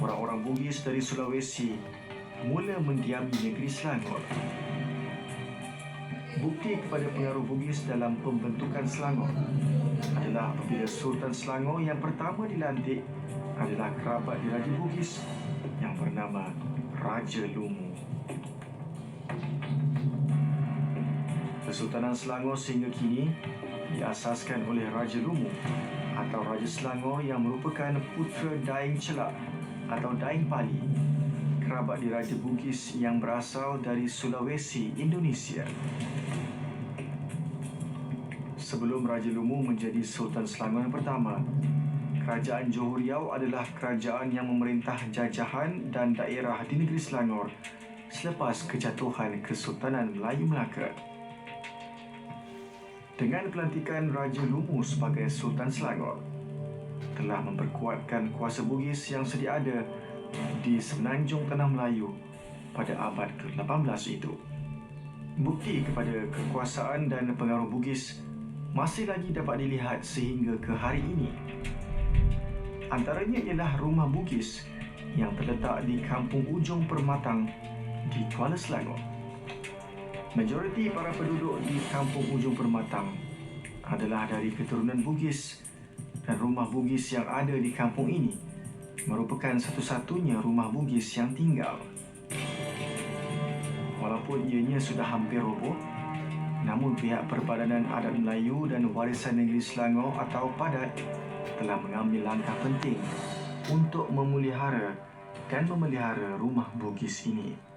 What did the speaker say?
orang-orang Bugis dari Sulawesi mula mendiami negeri Selangor. Bukti kepada pengaruh Bugis dalam pembentukan Selangor adalah apabila Sultan Selangor yang pertama dilantik adalah kerabat diraja Bugis yang bernama Raja Lumu. Kesultanan Selangor sehingga kini diasaskan oleh Raja Lumu atau Raja Selangor yang merupakan putera Daeng Chelak atau Daeng Pali, kerabat diraja Bugis yang berasal dari Sulawesi, Indonesia. Sebelum Raja Lumu menjadi Sultan Selangor yang pertama, Kerajaan Johor Riau adalah kerajaan yang memerintah jajahan dan daerah di negeri Selangor selepas kejatuhan Kesultanan Melayu Melaka. Dengan pelantikan Raja Lumu sebagai Sultan Selangor, telah memperkuatkan kuasa Bugis yang sedia ada di semenanjung Tanah Melayu pada abad ke-18 itu. Bukti kepada kekuasaan dan pengaruh Bugis masih lagi dapat dilihat sehingga ke hari ini. Antaranya ialah rumah Bugis yang terletak di Kampung Ujung Permatang di Kuala Selangor. Majoriti para penduduk di Kampung Ujung Permatang adalah dari keturunan Bugis dan rumah Bugis yang ada di kampung ini merupakan satu-satunya rumah Bugis yang tinggal. Walaupun ianya sudah hampir roboh, namun pihak Perbadanan Adat Melayu dan Warisan Negeri Selangor atau PADAT telah mengambil langkah penting untuk memelihara rumah Bugis ini.